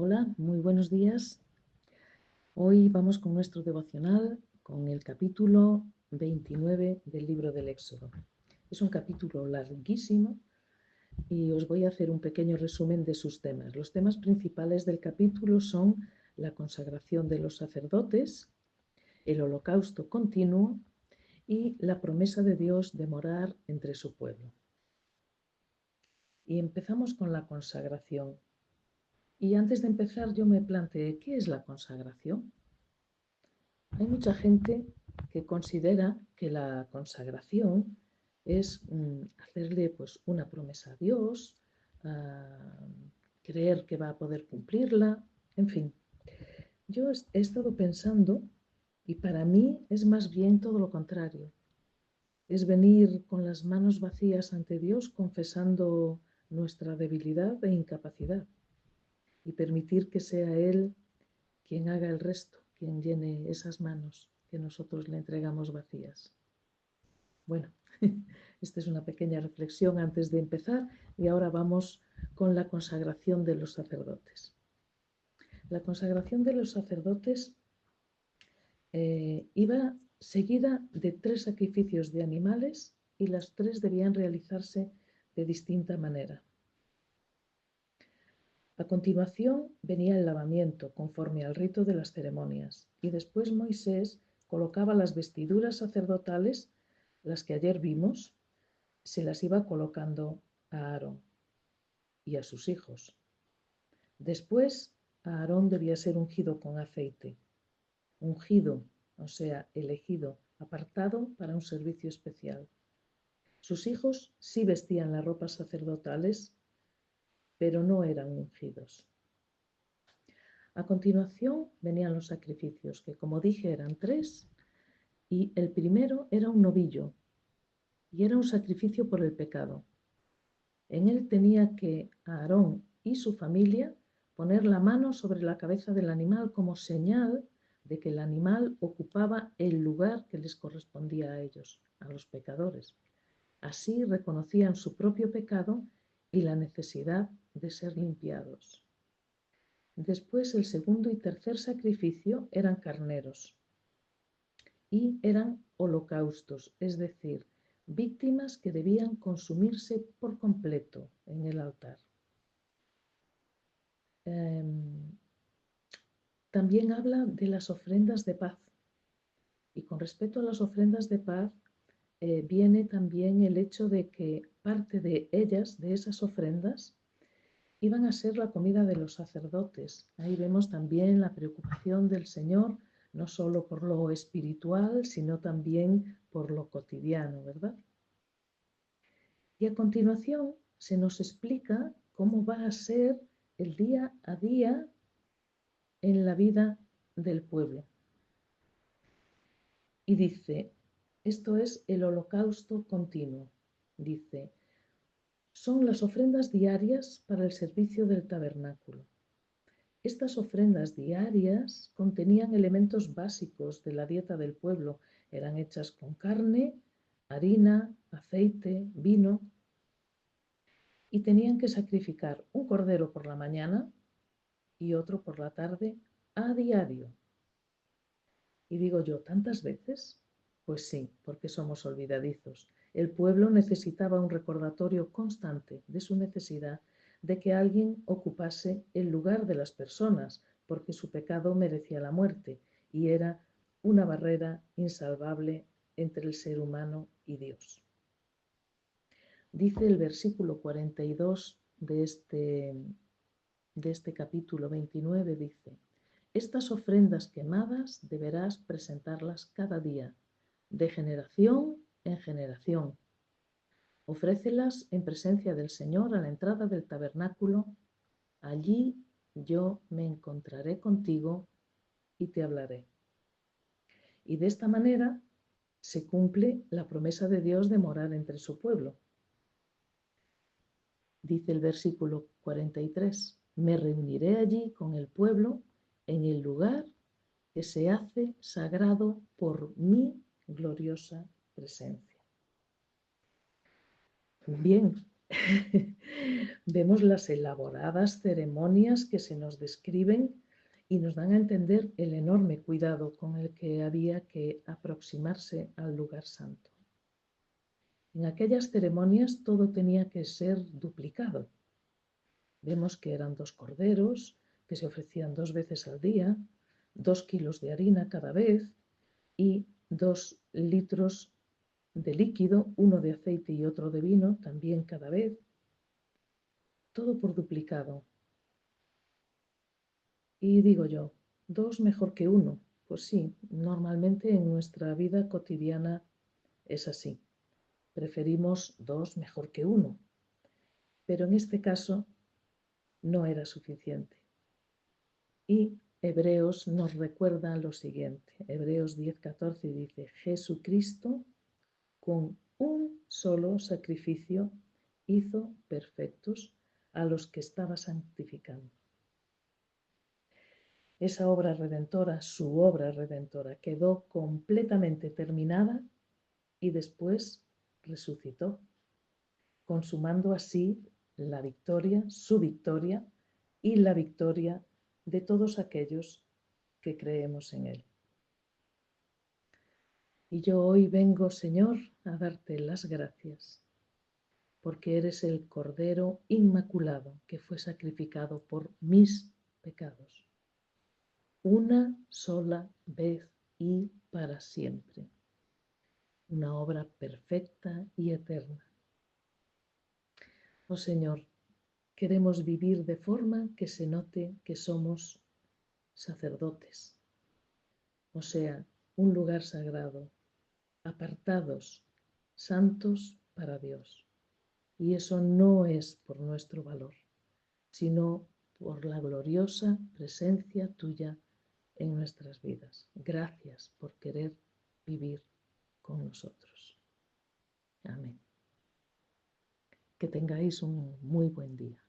Hola, muy buenos días. Hoy vamos con nuestro devocional con el capítulo 29 del libro del Éxodo. Es un capítulo larguísimo y os voy a hacer un pequeño resumen de sus temas. Los temas principales del capítulo son la consagración de los sacerdotes, el holocausto continuo y la promesa de Dios de morar entre su pueblo. Y empezamos con la consagración. Y antes de empezar yo me planteé, ¿qué es la consagración? Hay mucha gente que considera que la consagración es hacerle pues, una promesa a Dios, creer que va a poder cumplirla, en fin. Yo he estado pensando y para mí es más bien todo lo contrario. Es venir con las manos vacías ante Dios confesando nuestra debilidad e incapacidad y permitir que sea Él quien haga el resto, quien llene esas manos que nosotros le entregamos vacías. Bueno, esta es una pequeña reflexión antes de empezar y ahora vamos con la consagración de los sacerdotes. La consagración de los sacerdotes iba seguida de 3 sacrificios de animales y las 3 debían realizarse de distinta manera. A continuación venía el lavamiento, conforme al rito de las ceremonias, y después Moisés colocaba las vestiduras sacerdotales, las que ayer vimos, se las iba colocando a Aarón y a sus hijos. Después, Aarón debía ser ungido con aceite, ungido, o sea, elegido, apartado para un servicio especial. Sus hijos sí vestían las ropas sacerdotales, pero no eran ungidos. A continuación venían los sacrificios, que como dije eran 3, y el primero era un novillo, y era un sacrificio por el pecado. En él tenía que Aarón y su familia poner la mano sobre la cabeza del animal como señal de que el animal ocupaba el lugar que les correspondía a ellos, a los pecadores. Así reconocían su propio pecado y la necesidad de ser limpiados. Después el segundo y tercer sacrificio eran carneros y eran holocaustos, es decir, víctimas que debían consumirse por completo en el altar. También habla de las ofrendas de paz. Y con respecto a las ofrendas de paz, viene también el hecho de que parte de ellas, de esas ofrendas, iban a ser la comida de los sacerdotes. Ahí vemos también la preocupación del Señor, no solo por lo espiritual, sino también por lo cotidiano, ¿verdad? Y a continuación se nos explica cómo va a ser el día a día en la vida del pueblo. Y dice, esto es el holocausto continuo. Dice, son las ofrendas diarias para el servicio del tabernáculo. Estas ofrendas diarias contenían elementos básicos de la dieta del pueblo. Eran hechas con carne, harina, aceite, vino, y tenían que sacrificar un cordero por la mañana y otro por la tarde a diario. Y digo yo, ¿tantas veces? Pues sí, porque somos olvidadizos. El pueblo necesitaba un recordatorio constante de su necesidad de que alguien ocupase el lugar de las personas, porque su pecado merecía la muerte y era una barrera insalvable entre el ser humano y Dios. Dice el versículo 42 de este capítulo 29, dice, estas ofrendas quemadas deberás presentarlas cada día, de generación en generación. Ofrécelas en presencia del Señor a la entrada del tabernáculo. Allí yo me encontraré contigo y te hablaré. Y de esta manera se cumple la promesa de Dios de morar entre su pueblo. Dice el versículo 43, me reuniré allí con el pueblo en el lugar que se hace sagrado por mi gloriosa presencia. Bien, Vemos las elaboradas ceremonias que se nos describen y nos dan a entender el enorme cuidado con el que había que aproximarse al lugar santo. En aquellas ceremonias todo tenía que ser duplicado. Vemos que eran 2 corderos que se ofrecían 2 veces al día, 2 kilos de harina cada vez y 2 litros de líquido, uno de aceite y otro de vino, también cada vez, todo por duplicado. Y digo yo, 2 mejor que 1. Pues sí, normalmente en nuestra vida cotidiana es así. Preferimos 2 mejor que 1. Pero en este caso no era suficiente. Y Hebreos nos recuerda lo siguiente. Hebreos 10:14 dice, Jesucristo con un solo sacrificio hizo perfectos a los que estaba santificando. Esa obra redentora, su obra redentora, quedó completamente terminada y después resucitó, consumando así la victoria, su victoria y la victoria de todos aquellos que creemos en Él. Y yo hoy vengo, Señor, a darte las gracias, porque eres el Cordero Inmaculado que fue sacrificado por mis pecados, una sola vez y para siempre, una obra perfecta y eterna. Oh Señor, queremos vivir de forma que se note que somos sacerdotes, o sea, un lugar sagrado, apartados, santos para Dios. Y eso no es por nuestro valor, sino por la gloriosa presencia tuya en nuestras vidas. Gracias por querer vivir con nosotros. Amén. Que tengáis un muy buen día.